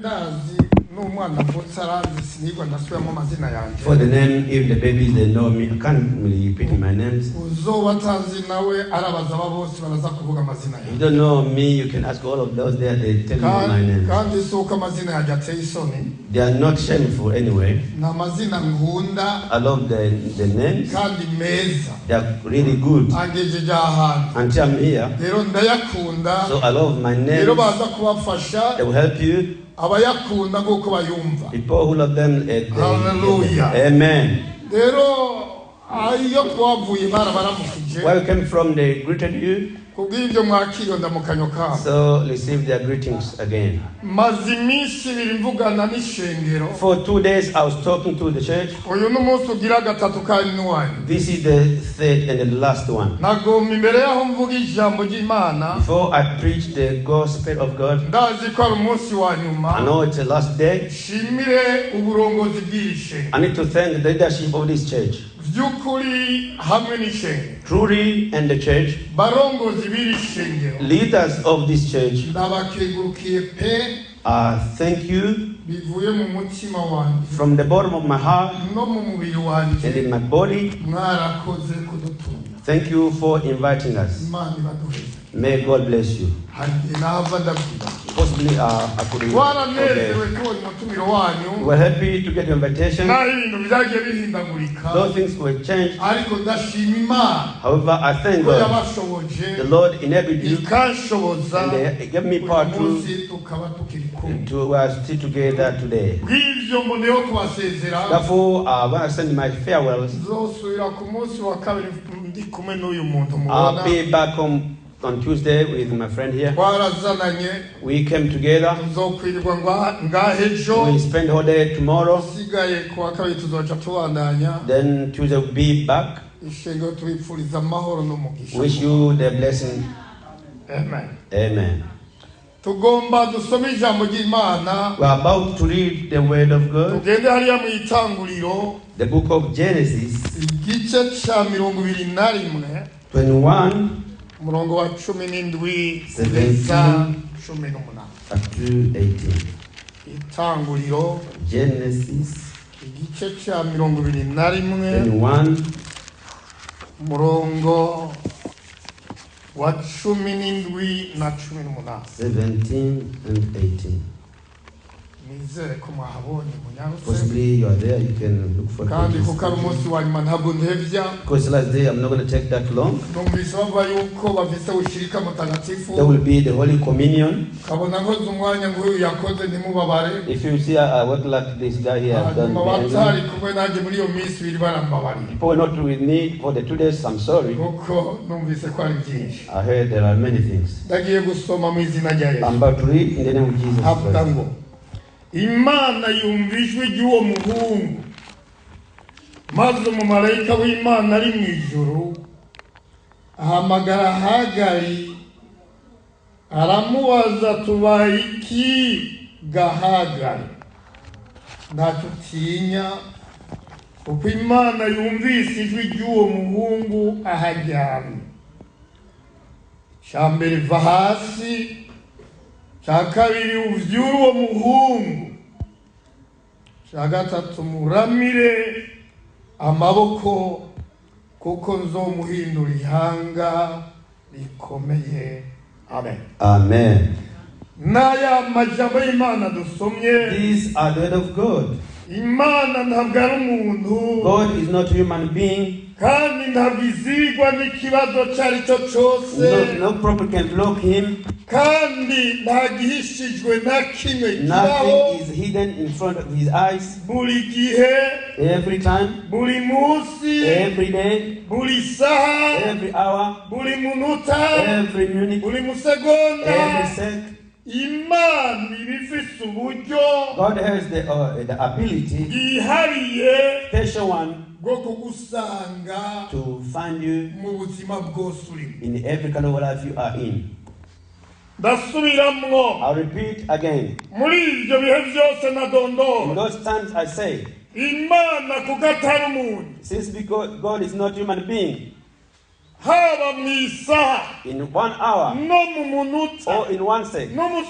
For the name, if the babies they know me, I can't really repeat my names. If you don't know me, you can ask all of those there, they tell you my name. They are not shameful anyway. I love the names. They are really good. Until I'm here. So I love my names. They will help you. People who love them, hallelujah. Amen. Where you came from, they greeted you. So receive their greetings again. For 2 days I was talking to the church. This is the third and the last one. Before I preach the gospel of God, I know it's the last day. I need to thank the leadership of this church. Truly, and the church, leaders of this church, thank you from the bottom of my heart and in my body. Thank you for inviting us. May God bless you. Possibly, I could. We're happy to get your invitation. Those things were changed. However, I thank God. The Lord enabled you, and He gave me power to still together today. Therefore, when I send my farewells, I'll be back home on Tuesday with my friend here. We came together. We spend all day tomorrow. Then Tuesday we'll be back. Wish you the blessing. Amen. Amen. We are about to read the word of God. The book of Genesis 21. Murongo wa 17 kugeza 18. Up to 18. Itanguriro Genesis igice cya 21 murongo wa 17 na 18. 17 and 18. Possibly you are there, you can look for it. Because last day I'm not going to take that long. There will be the Holy Communion. If you see I work like this guy here, I've done people were not with me for the 2 days, I'm sorry. I heard there are many things. I'm about to read in the name of Jesus Christ. Imana yumvise ry'uwo muhungu maze umumarayika w'Imana ari mu ijuru ahamagara Hagari aramubaza tubaye iki Gahagari ntacutinya kuko Imana yumvise ijwi ry'uwo muhungu aharyamye cyambere va hasi Chakabiri uvyuru uwo muhungu Chagatatu muramire amaboko kuko nzomuhindura ihanga rikomeye. Amen. Amen. Naya majambo y'Imana dusomye. These are the word of God. Imana ntabwo ari umuntu. God is not a human being. Kandi ntabwo izigwa n'ikibazo cyari cyo cyose. No problem can block him. Kandi ntagihishijwe na kimwe. Nothing is hidden in front of his eyes. Buri gihe. Every time. Buri munsi. Every day. Buri saha. Every hour. Buri munota. Every minute. Buri musegonda. Every sec. Imana ibifise uburyo. God has the ability. Yihariye. Special one. To find you in every kind of life you are in. I'll repeat again. In those times I say, since because God is not a human being, in 1 hour, or in 1 sec, or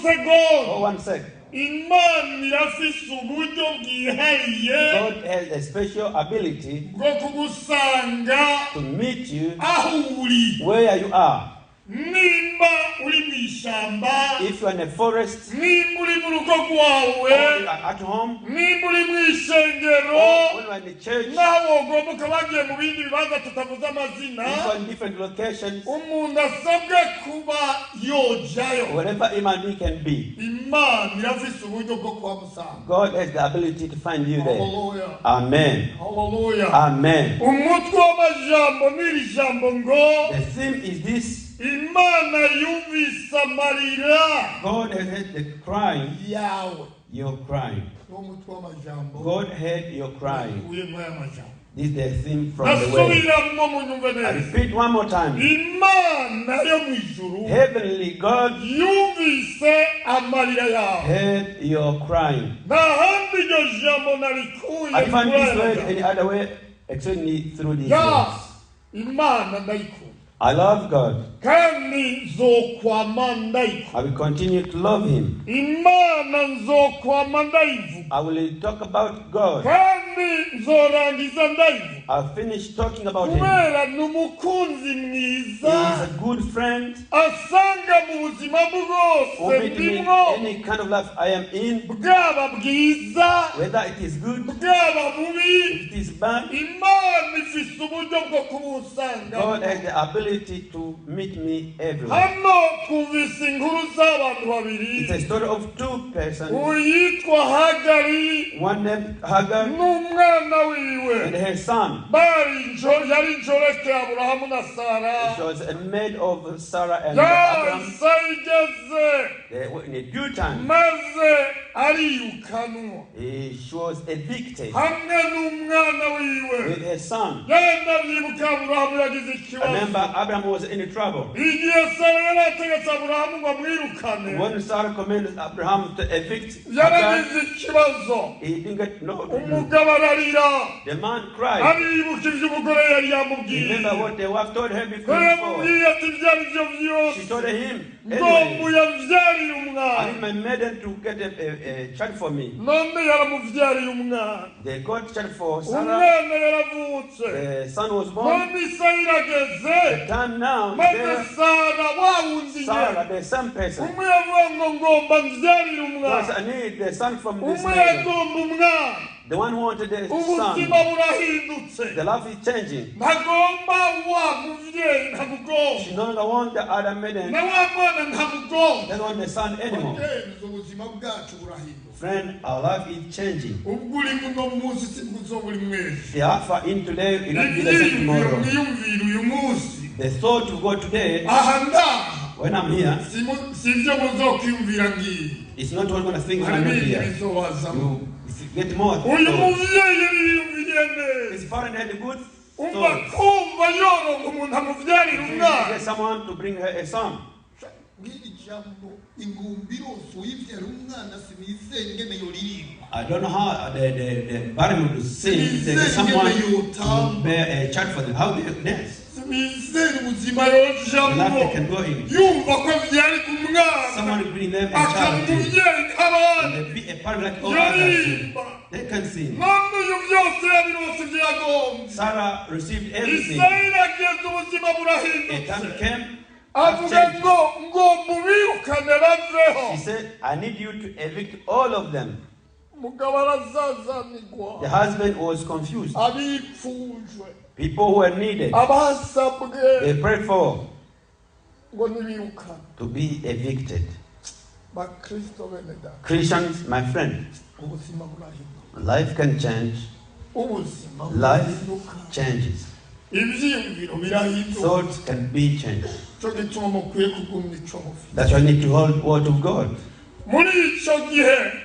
1 sec, Imana irafise uburyo bwihariye. God has a special ability bwo kugusanga to meet you aho uri. where you are. Nimba uri mu ishyamba, If you are in a forest, nimba uri mu rugo rwawe, or you are at home, nimba uri mu ishengero, or when you are in the church, naho ugomba ukabagiye mu bindi bibanza tutavuze amazina, if you are in different locations, umuntu asabwe kuba yojayo. wherever Imana can be, Imana irafise uburyo bwo kuhamusanga. God has the ability to find you there. Hallelujah. Amen. Hallelujah. Amen. Umutwe w'amajambo n'iri jambo ngo The theme is this: Imana yumvise amarira. God has heard the crying, yawe. your crying. Umutwe w'amajambo. God heard your crying. Uye mwaya majambo. This is the theme from the word. I repeat one more time. Imana yo mu ijuru. Heavenly God yumvise amarira yawe. heard your crying. Nta handi iryo jambo narikuye. I find this word any other way except through these words. Imana ndayikunda. I love God. Kandi nzokwama ndayikunda. I will continue to love Him. Imana nzokwama ndayivuga. I will talk about God. Kandi nzorangiza ndayivuga. I'll finish talking about Him. Kubera n'umukunzi mwiza. He is a good friend. Asanga mu buzima bwose ndimo. Any kind of life I am in, bwaba bwiza, whether it is good, bwaba bubi, it is bad, Imana ifise uburyo bwo kubusanga. God has the ability to meet me everywhere. Hano twumvise inkuru z'abantu babiri. It's a story of two persons. Uyitwa Hagari, One named Hagar, n'umwana wiwe. and her son. Yari injoreke Aburahamu na Sara. She was a maid of Sarah and Abraham. They were in a due time. Maze arirukanwa. She was evicted Hamwe n'umwana wiwe. with her son. Yenda bibuka Aburahamu yagize ikibazo. Remember, Abraham was in trouble. Igihe Sara yari ategetse Aburahamu ngo amwirukane. When Sarah commanded Abraham to evict yaragize ikibazo. he didn't get no. Umugabo ararira. The man cried. Aribuka ibyo umugore yari yamubwiye. Remember what the wife told her before. Yamubwiye ati byari byo byose. She told him, ngo anyway, muyavyarire I umwana. need my maiden to get a child for me. None yaramuvyariye umwana. They got child for Sarah. Umwana yaravutse. The son was born. None isa irageze. The time now, maze Sara wawundi Sarah, the same person. umwe yavuga ngo ngomba mvyarire umwana. Because I need the son from this umwe maiden. yagomba umwana. The one who wanted the ubuzima son. burahindutse. The life is changing. ntagomba wa muvyeyi ntamugomba. She no longer wants the other maiden. na wa mwana ntamugomba. They don't want the son anymore. ubuzima bwacu burahindutse. Friend, our life is changing. ubwo uri muno munsi sibwo buri mwese. The alpha in today will not be the same tomorrow. mwiyumvira uyu munsi. The thought of God today, aha ngaha. when I'm here, sivyo muzokwiyumvira ngiyi. it's not what I'm going to think when I'm not here. You get more. uyu muvyeyi yiyumviriye neza. His parent had a good umva thought. kumva yoronka umuntu amuvyarira umwana. Get someone to bring her a son. I don't know how the parent would sing. There is someone to bear a child for them. How do you dance? The life they can go in. Someone will bring them a child to and they be a parent like all others. They can sing. Sarah received everything. A time came. She said, I need you to evict all of them. The husband was confused. People who were needed, they prayed for to be evicted. Christians, my friend, life can change. Life changes. Thoughts can be changed. That's why I need to hold word of God.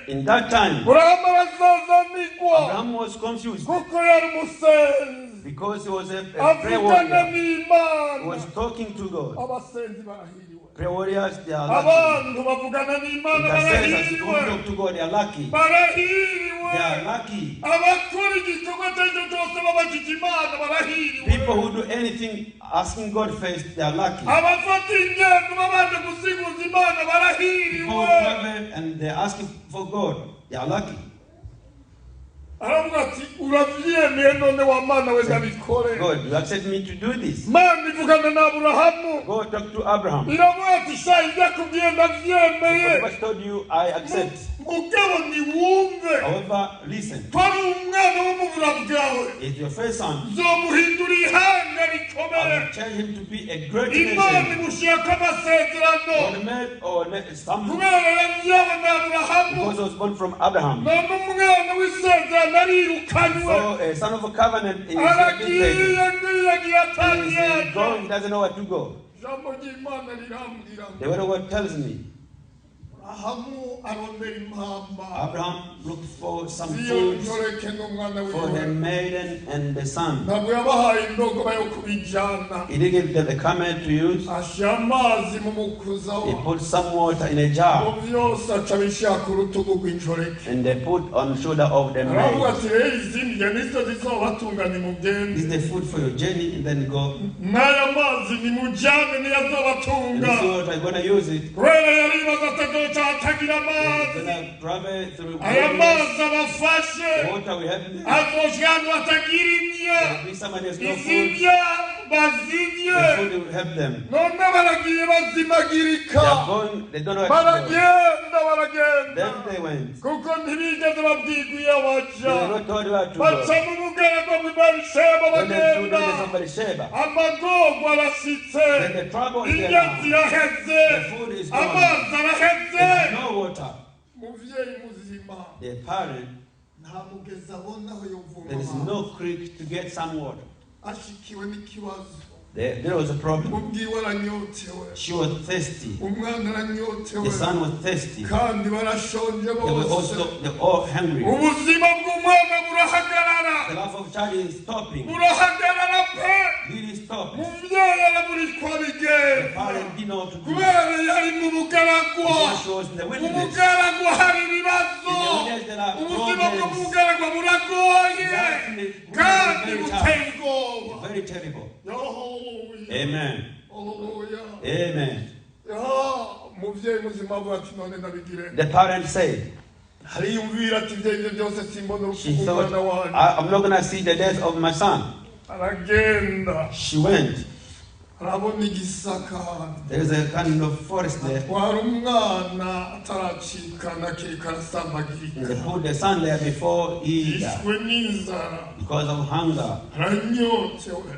In that time, Abraham was confused because he was a prayer warrior. He was talking to God. Prayer warriors, they are lucky. Intercessors who talk to God, they are lucky. are lucky. People who do anything asking God first, they are lucky. People who travel and they are asking for God, they are lucky. God, you accept me to do this. God talk to Abraham. God told you, I accept. However, listen. It's your first son. I will change him to be a great nation. God made something because he was born from Abraham. So a son of a covenant is going, he doesn't know where to go. The word of God tells me Abraham looked for some food for the maiden and the son. He didn't give them a camel to use. He put some water in a jar and they put on the shoulder of the maiden. This is the food for your journey, and then go. And this water, I'm going to use it. Travel through water we have in there. Somebody has no food. The food will help them. They are going, they don't know where to go. Then they went. They were not told where to go. When they do this of Beersheba, then the trouble is there now. The food is gone. There's no water. The parent, there is no creek to get some water. There was a problem. She was thirsty. The son was thirsty. They were all hungry. The life of child is stopping. Really stopping. The parent didn't know what to do. Because she was in the wilderness. In the wilderness there are problems. Very terrible. Amen. Amen. The parent said, she thought, I'm not going to see the death of my son. She went. There is a kind of forest there. They put the son there before he died. Because of hunger.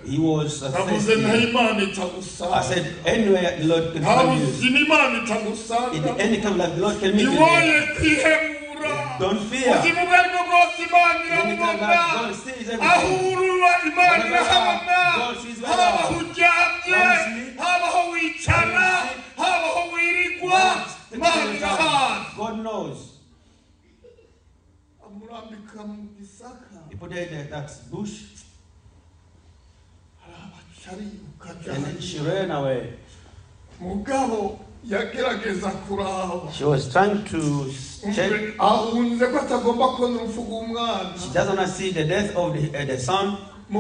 He was thirsty. I said, anyway, the Lord can find you. In any time like the Lord can meet you there. Don't fear. God sees everything. God sees God knows. He put it in that bush. And then she ran away. She was trying to check. She doesn't want to see the death of the son. She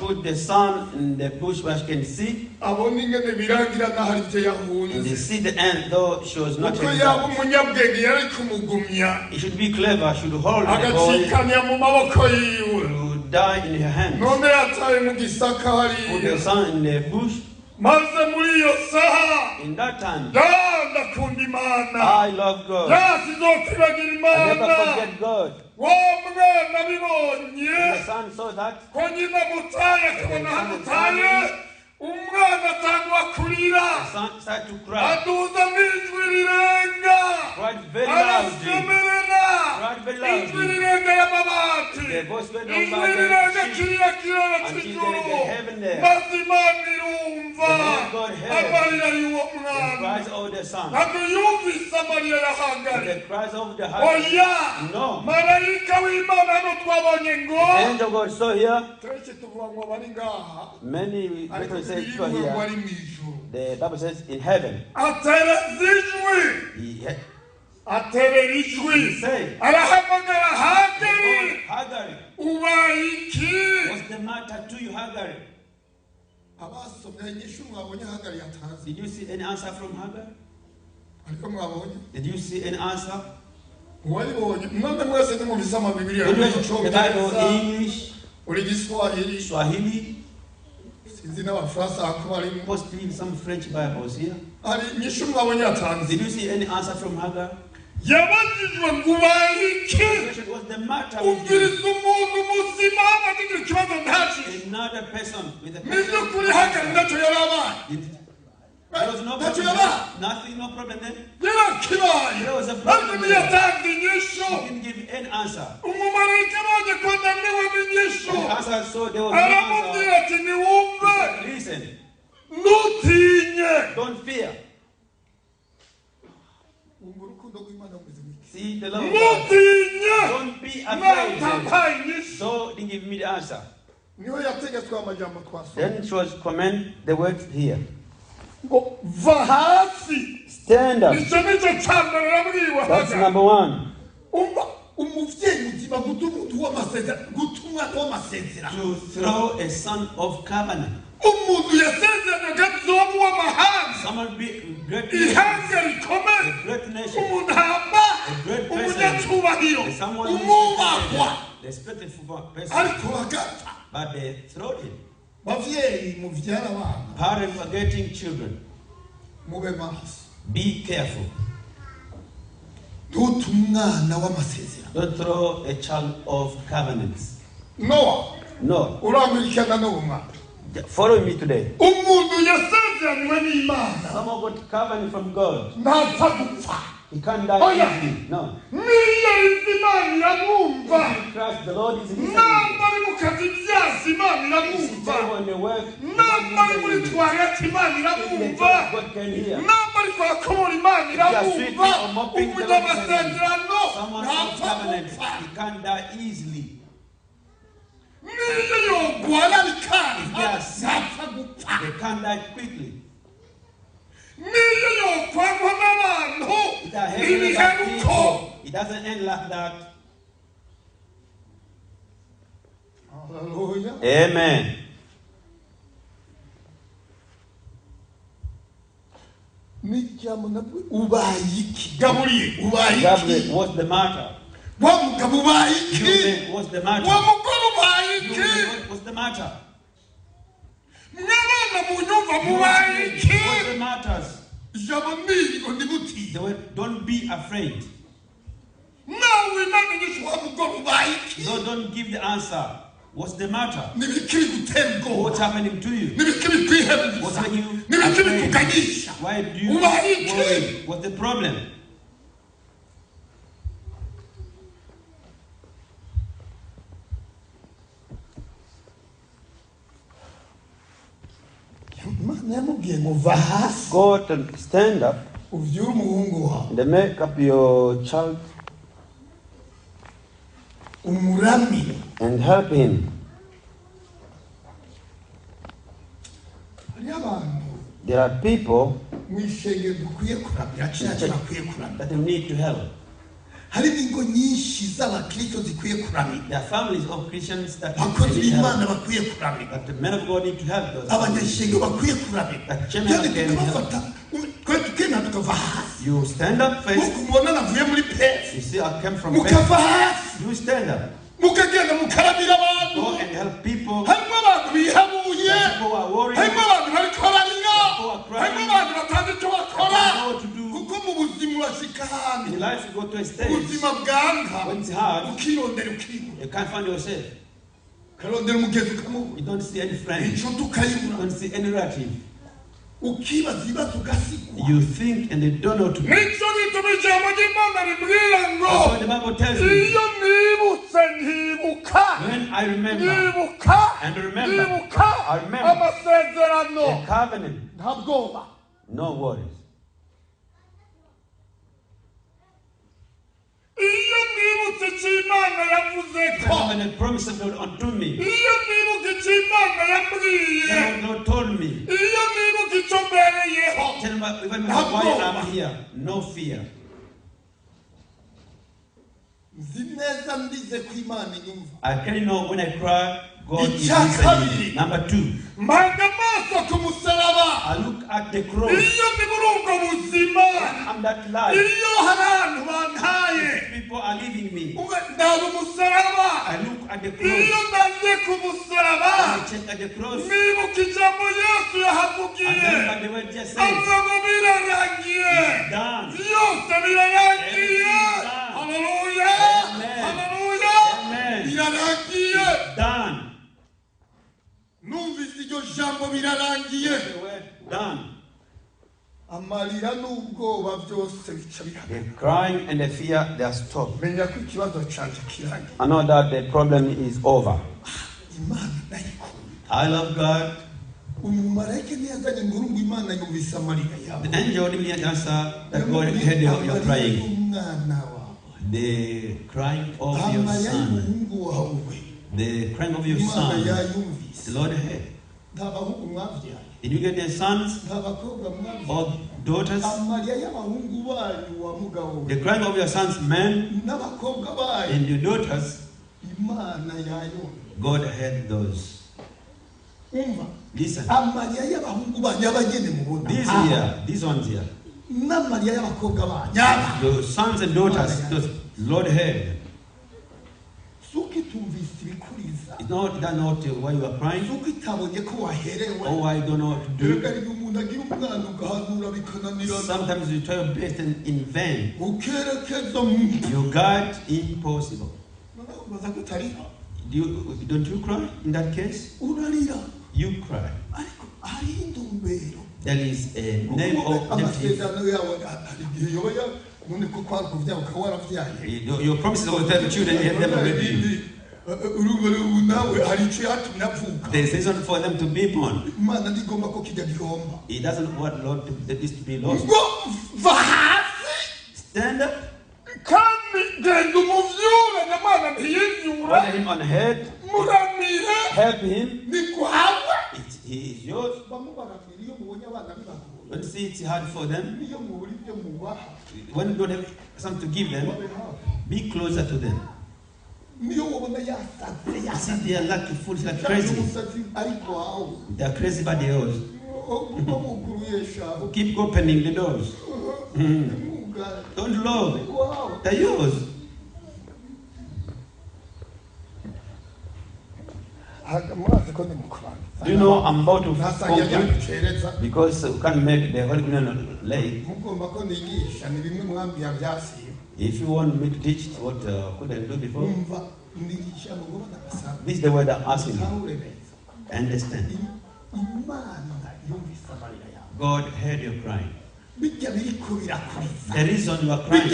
put the son in the bush where she can see. And they see the end, though she was not ready. He should be clever, should hold the boy to die in her hands. Put the son in the bush. In that time, I love God. I never forget God. When the son saw that, the son started to cry. Cried very loudly. The voice went on by the sheep until there is a heaven there. God heard the cries of the son. The cries of the husband. No. The angel of God saw here. Many people say people here. The Bible says in heaven. aterera ijwi arahamagara Hagari ubaye iki? What's the matter to you, Hagari? Did you see any answer from Hagar? Did you see any answer? The Bible English, Swahili, possibly some French Bibles here. Did you see any answer from Hagar? Yabajijwe kubayiki was the matter with you. Umuntu muzima abagira ikibazo ntaci. Another person with a Nibyo kuri Hagari ntacyo yarabaye. There was no problem. Nothing, no problem then. There was a problem. He didn't give any answer. The answer, so there was no answer. Listen. Don't fear. See the love of God. Don't be afraid. So didn't give me the answer. Then she was comment the words here. Stand up. That's number one. To throw a son of covenant. Someone be great nation. A great nation. A great person. Someone who is respected person. But they throw him. Parents are getting children. Be careful. Don't throw a child of covenants. No. Follow me today. Someone got covenant from God. He can't die easily. No. If you trust the Lord is listening. If you tell when they work, God can hear. If you are sweetly or mopping the Lord, someone got covenant. He can't die easily. If they are sick, they can't die quickly. It doesn't end like that. Hallelujah. Amen. Gabriel, what's the matter? What's the matter? What's the matter? What's the matters? The word, don't be afraid. No, don't give the answer. What's the matter? What's happening to you? What's making you afraid? Why do you worry? What's the problem? Go and stand up and make up your child and help him. There are people that need to help. There are families of Christians that need help. That the men of God need to help those. That children can help. You stand up first. You see, I came from first. You stand up. Go and help people. People are worried. People are crying. They don't know what to do. In life you go to a stage when it's hard, you can't find yourself. You don't see any friend. You don't see any relative. You think and they don't know what to do. That's what the Bible tells me. When I remember the covenant, no worries. The covenant promise of God unto me. The Lord told me. Tell me even why I'm here. No fear. I can know when I cry, God is listening. Number 2. I look at the cross. I'm that life. People are leaving me. I look at the cross. I check at the cross. And then the word just says, it's done. Hallelujah. Hallelujah. Amen. It's done. Numvise iryo jambo birarangiye. The word done. Amarira n'ubwoba byose bica bihagaze. The crying and the fear, they are stopped. Menya ko ikibazo canje kirangiye. I know that the problem is over. Imana ndayikunda. I love God. Umumarayika ntiyazanye ngo urumva Imana yumvise amarira yawe. The angel didn't answer that God heard your crying. The crying of your son. The crying of your son. The Lord heard. Did you get their sons or daughters? The crying of your sons, men, and your daughters, God heard those. Listen. These ones here. Your sons and daughters, those Lord heard. It's not that not why you are crying. Oh, I don't know what to do. Sometimes you try your best and in vain. You got impossible. Don't you cry in that case? You cry. There is a name of your promises will tell the children you have never already. There's reason for them to be born. He doesn't want Lord to this to be lost. Stand up. Hold him on the head. Help him. He is yours. Don't see it's hard for them. When you don't have something to give them, be closer to them. See, they are like fools, like crazy. They are crazy by the doors. Keep opening the doors. Don't love. They're yours. You know, I'm about to conclude because we can't make the Holy Communion late. If you want me to teach what couldn't do before, this is the word I'm asking you. Understand? God heard your crying. The reason you are crying,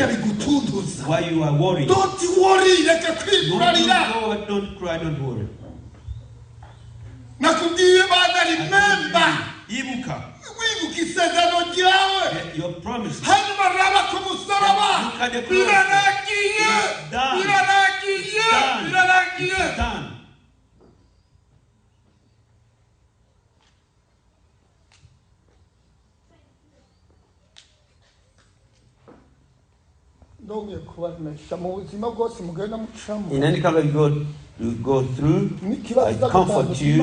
why you are worried. Don't worry. Don't cry, don't worry. Remember. Your promise. Look at the It's done. In any kind of you go through, I comfort you.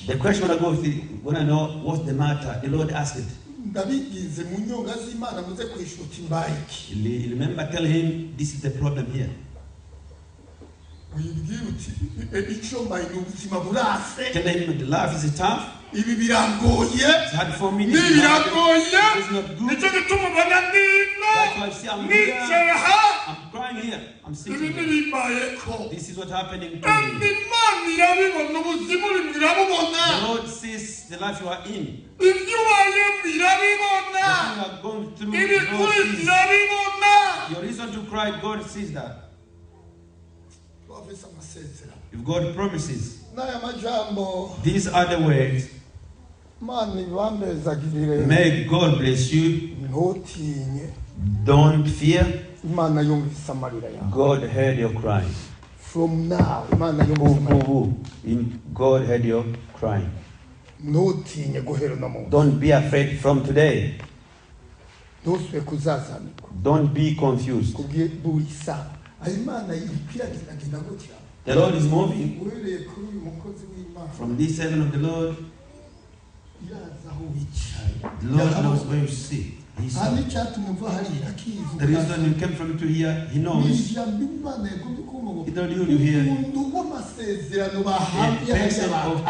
The question when I go through, when I know what's the matter, the Lord asked it. Remember, tell him this is the problem here. Tell him the life is tough. It's hard for me. It's not good. That's why I say I'm here. I'm crying here. I'm sitting here. This is what's happening to me. The Lord sees the life you are in. What you are going through, your reason to cry, God sees that. If God promises, these are the words. May God bless you. Don't fear. God heard your crying. From now, God heard your crying. Don't be afraid from today. Don't be confused. The Lord is moving from this servant of the Lord. The Lord knows where you sit. The reason you came from to here, He knows. He told you here. A person of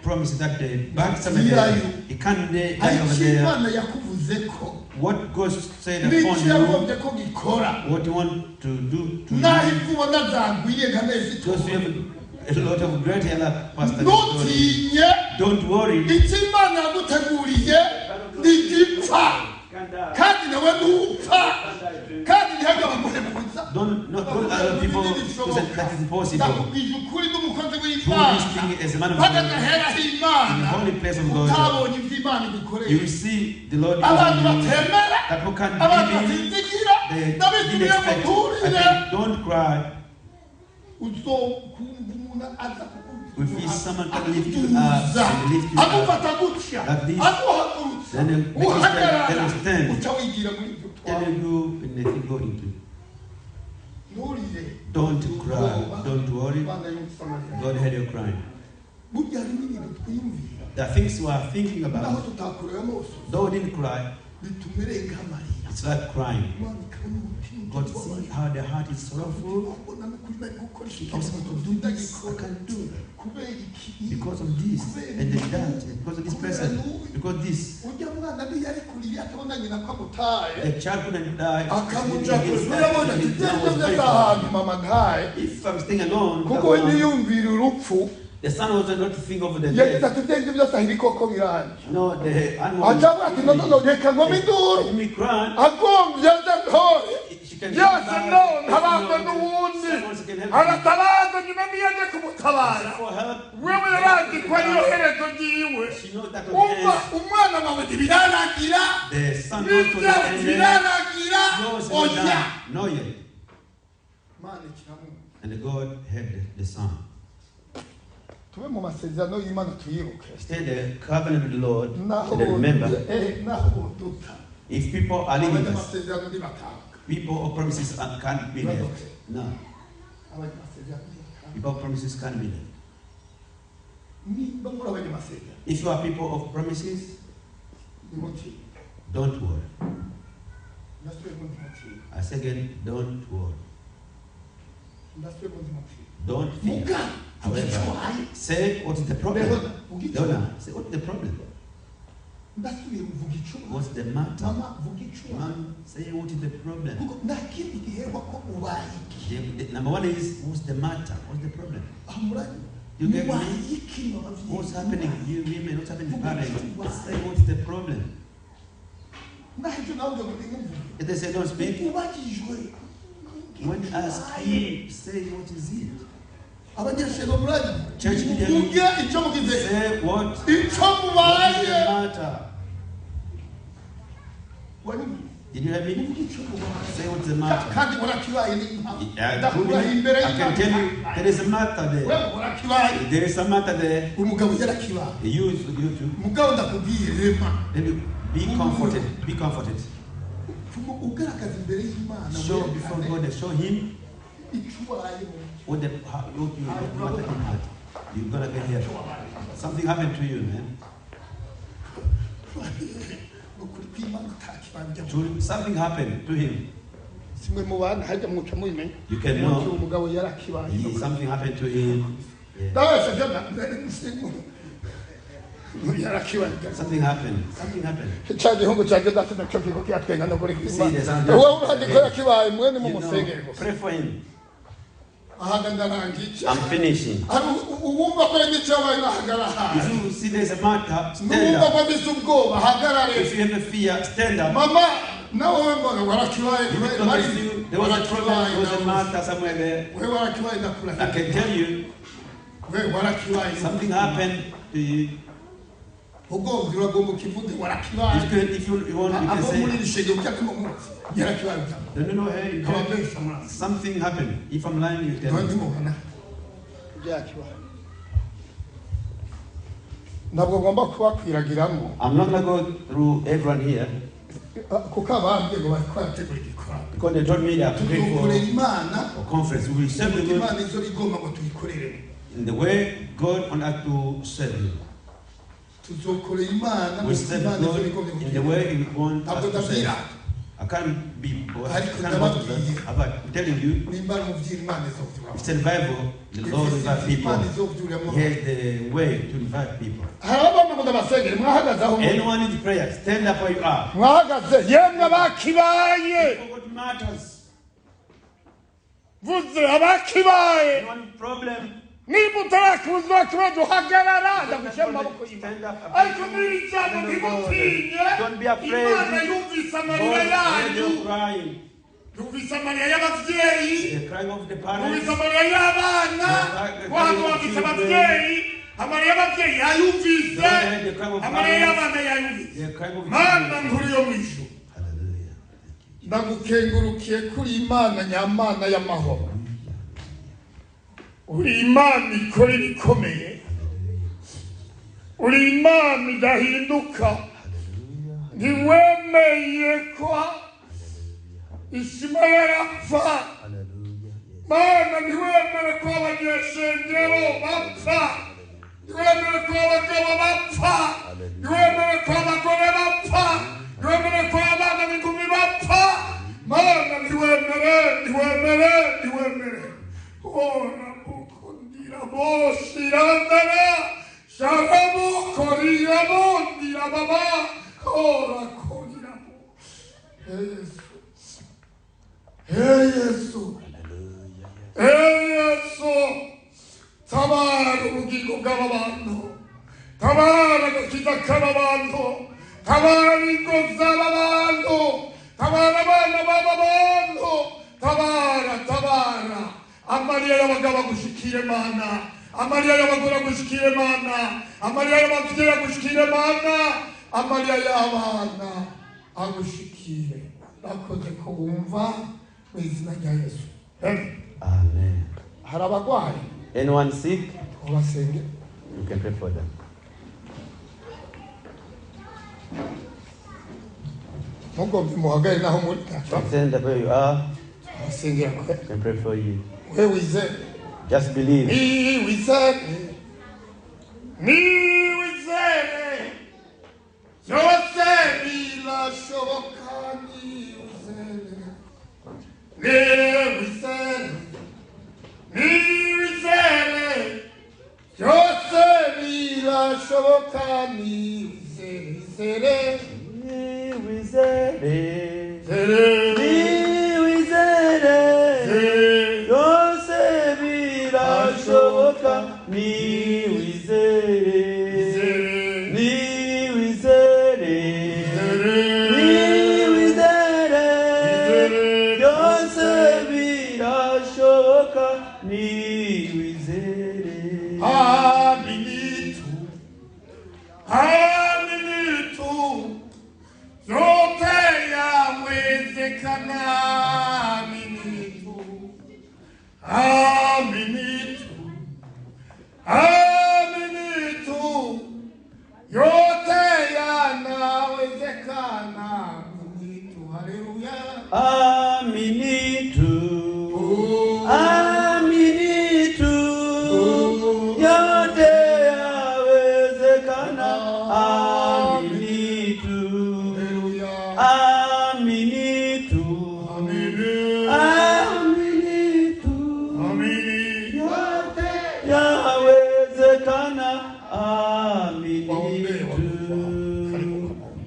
promise that day, back somewhere there. He can't die over there. What God said upon you, what you want to do to you. Because you have a lot of great help, Pastor. Don't worry. Don't allow people to say that is impossible. Who is speaking as a man of God in the holy place of God, you will see the Lord using you. That who can't believe in, they didn't expect. Don't cry. If someone can lift you up and lift you up like this, then they make you stand. Telling you anything going to. Don't cry. Don't worry. God heard your crying. The things you are thinking about, though didn't cry, it's like crying. God sees how the heart is sorrowful. He asks me to do this, I can do it. Because of this, and then that, because of this person, because this. The child couldn't die. If I'm staying alone, the son was not to think of the dead. No, the animal. Me crying. She can yes, no, she knows that the son knows to the end. No yet. And God had the son. Stay the covenant with the Lord and remember, if people are living us, people of promises can't be left. No. People of promises can't be left. If you are people of promises, don't worry. I say again, don't worry. Don't fear. However, say what is the problem? Donna, say what is the problem? What's the matter? Man, say what is the problem? Number one is, what's the matter? What's the problem? You get me? What's happening? You women, what's happening? Parents, say what's the problem? If they say don't speak, when you ask him, say what is it? Church, say what is the matter? Did you hear me? Say what's the matter? I can tell you there is a matter there. There is a matter there. You too. Be comforted. Be comforted. Show before God, show him what the matter in heart. You're gonna get here. Something happened to you, man. Something happened to him. You can know. Something happened to him. Yeah. Something happened. Something happened. Pray for him. I'm finishing. If you see there's a matter, stand up. If you have a fear, stand up. There was a problem, there was a matter somewhere there. I can tell you, something happened to you. If you want, you can say, no, hey, something happened. If I'm lying, you tell me. I'm not going to go through everyone here. Because they told me they have to pray for a conference. We will serve the Lord in the way God on earth to serve you. We serve God in the way He wants us to serve. I can't be about I'm telling you, it's a revival. The Lord revive people. He has the way to revive people. Anyone in prayer, stand up where you are. What matters? Anyone with problem? Don't be afraid. You're crying. The crying of the parents. Uri Imana ikorera ikomeye, uri Imana idahinduka, ntiwemeye ko Ishimayeli apfa, Mana ntiwemere ko abanyeshengero bapfa, ntiwemere ko abagabo bapfa, ntiwemere ko abagore bapfa, ntiwemere ko abana b'inkumi bapfa, Mana ntiwemere. Moshirandara, Sharamu, Koriramu, Dirababa, Kora, Koriramu. Hey, Jesus. Tabara, Ugigo Gavando. Tabara, Kita Caravando. Tabara, Nico Zalavando. Tabara, Bababando. Tabara. Amarira y'abagabo gushikire Mana, amarira y'abagore gushikire Mana, amarira y'ababyeyi gushikire Mana, amarira y'abana agushikire. Bakoze ko wumva mu izina rya Yesu. Amen. Hari abagwayi? Anyone sick? Obasenge. You can pray for them. Mugombe muhagare naho muri tafa. Stand where you are. You can pray for you. Where we say? Just believe. We say.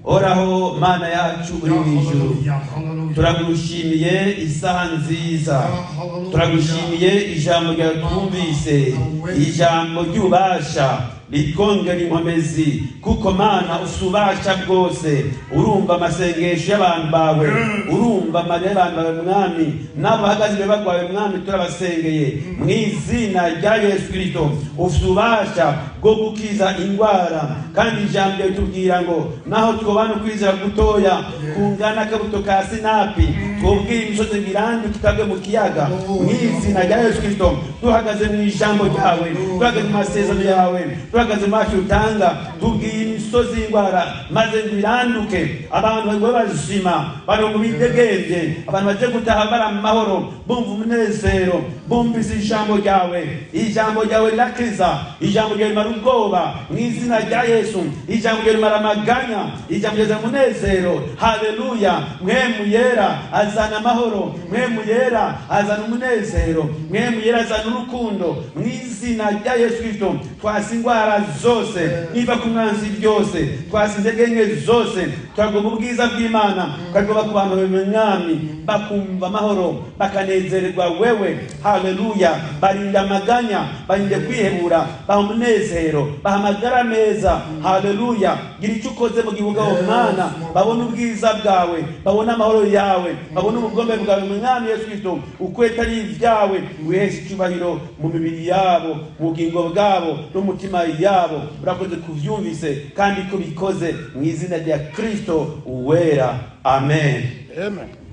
Oraho Mana yacu uri mu ijuru, turagushimiye isaha nziza, turagushimiye ijambo ryawe twumvise, ijambo ry'ububasha litwongera inkomezi, kuko Mana usubasha bwose, urumva amasengesho y'abantu bawe, urumva amarira y'abantu bawe Mwami, n'abahagaze imbere bagwawe Mwami turabasengeye mu izina rya Yesu Kristo. Usubasha bwo gukiza indwara, kandi ijambo ritubwira ngo naho twobana kwizera gutoya kungana akabuto ka sinapi, twobwira imisozi mirandu tukagwe mu kiyaga, mu izina rya Yesu Kristo. Duhagaze mu ijambo ryawe, duhagaze mu masezerano yawe, duhagaze mu macu utanga, tubwira imisozi y'indwara maze biranduke, abantu bagwe bazima, abantu bidegembye, abantu baje gutaha bara amahoro, bumva umunezero, bumvise ijambo ryawe. Ijambo ryawe rirakiza, ijambo ryawe rimara ubwoba mu izina rya Yesu, ijambo ryawe rimara amaganya, ijambo ryawe umunezero. Haleluya. Mwemu yera azana amahoro, mwemu yera azana umunezero, mwemu yera azana urukundo mu izina rya Yesu Kristo. Twasi indwara zose niva ku mwanzi byose, twasi intege zose, twagomba ubwiza bw'Imana, twagomba ku bantu b'Umwami bakumva amahoro, bakanezererwa wewe. Haleluya. Barinda amaganya, barinde kwihebura, baha umunezero, baha amagara meza. Haleluya. Gira icyo ukoze mu gihugu aho Mana, babona ubwiza bwawe, babona amahoro yawe, babona ubugombe bwawe mu Mwami Yesu Kristo. Ukweta ari ibyawe, wiheshe icyubahiro mu mibiri yabo, mu bugingo bwabo no mu mutima yabo. Urakoze kuvyumvise kandi ko bikoze mu izina rya Kristo uwera. Amen. Amen.